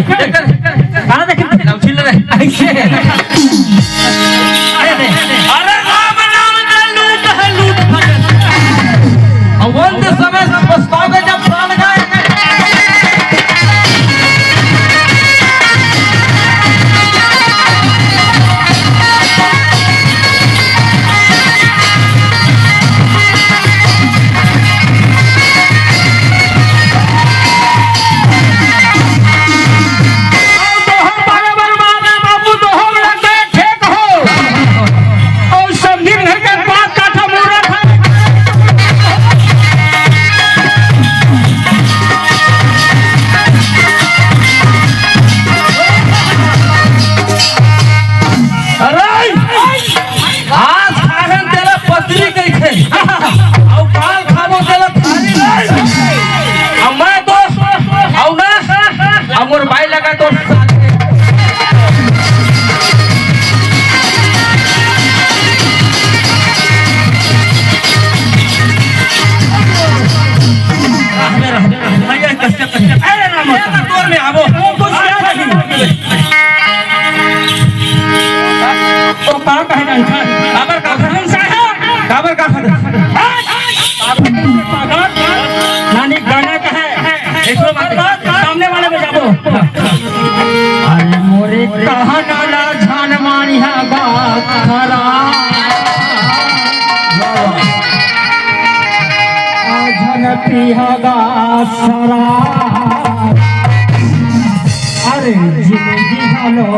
खाना देख नाम छिल रे ऐसे अरे राम नाम का लूट है लूट अवंत समय पछताओगे जब प्राण गए सामने वाले में जाबो अरे मोरे कहा नाला झान मानिया बात खरा झन पिहागा सरा अरे जिंदगी भालो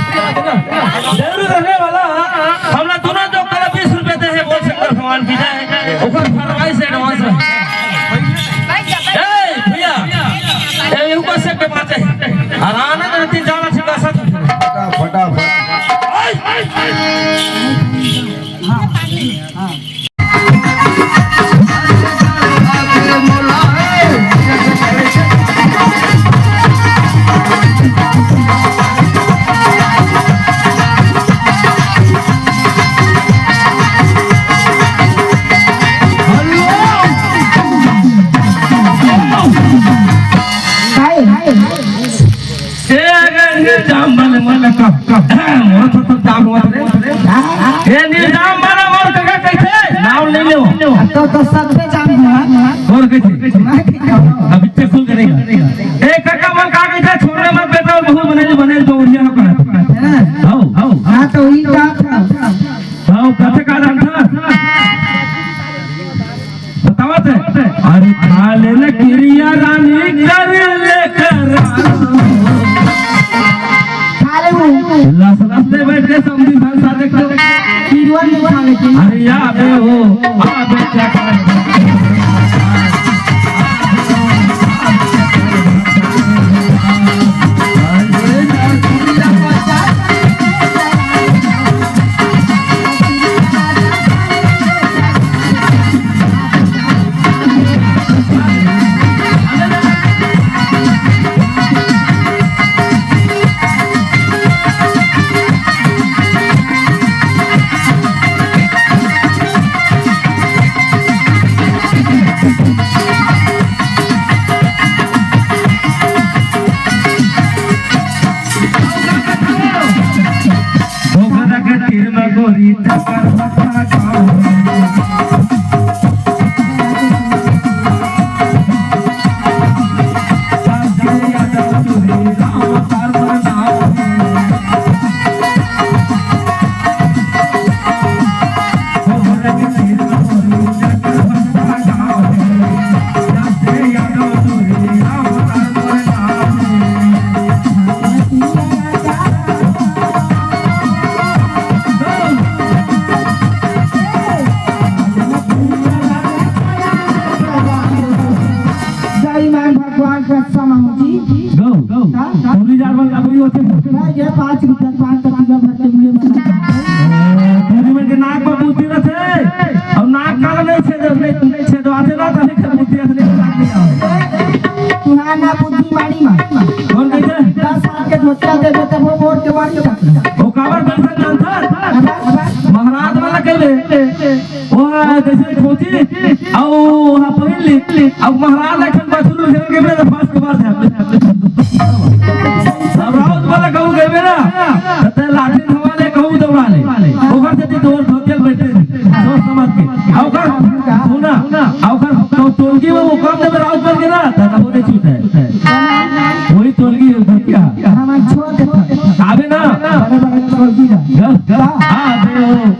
जरूर रहने वाला हमरा दोनों जो कर 20 रुपए दे है बोल सकते भगवान की जय ओकर फरमाइश से एडवांस है ए भैया ए ऊपर से के बात है हराना तो तीन जाना छिका सब फटाफट हां हां तो सब पे जाम और कैसे अभी तक खुल करेगा ए काका मन का कहता छोड़ने मत बेटा और बहुत बने तो उड़िया ना कर हां हां तो ही बात हां कथे का नाम था बतावत है अरे खा ले न क्रिया रानी कर ले कर खा ले वो रास्ते बैठ के समझी भाषा देखो पीरवा नहीं खा ले अरे या बे हो आ बच्चा का गोरी तकर मथा गाओ ये 5 रुपया 5 तक भर के मुझे बना। तब वो वोट के बाद वो काबर दर्शन जानता महाराज वाला कहले वो जैसे खोजी औ हा पहिली अब महाराज लखन बाथरूम में के में फर्स्ट के बाद है अब राउत वाला कहू गए ना तते लाठी हवाले कहू दौड़ाले ओकर से दौड़ धोतियल बैठे सोच समझ के ओकर सुना ओकर तो टोलगी में वो काम में राउत बन के ना तब होने छूट है वही टोलगी धोतिया हमारे छोड़ देता आवे ना बड़े बड़े टोलगी का आवे ओ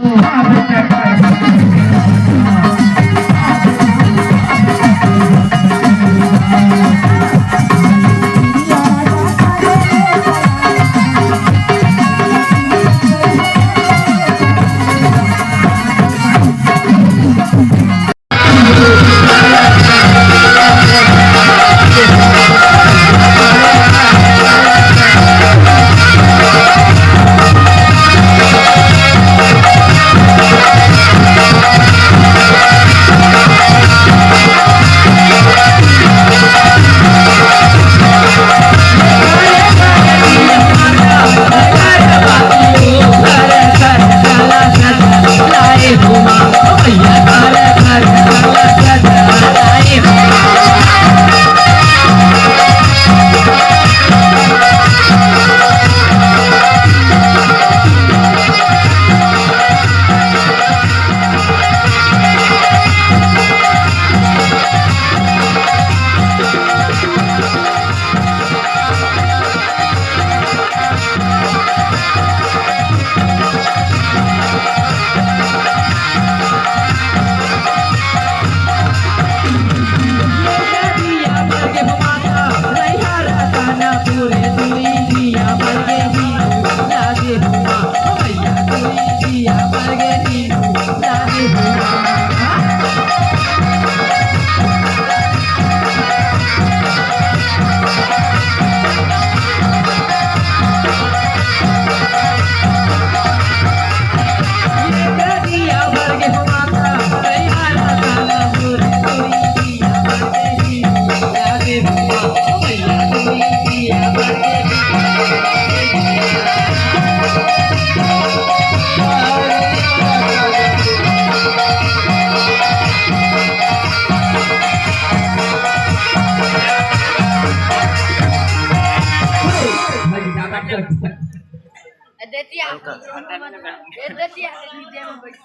देती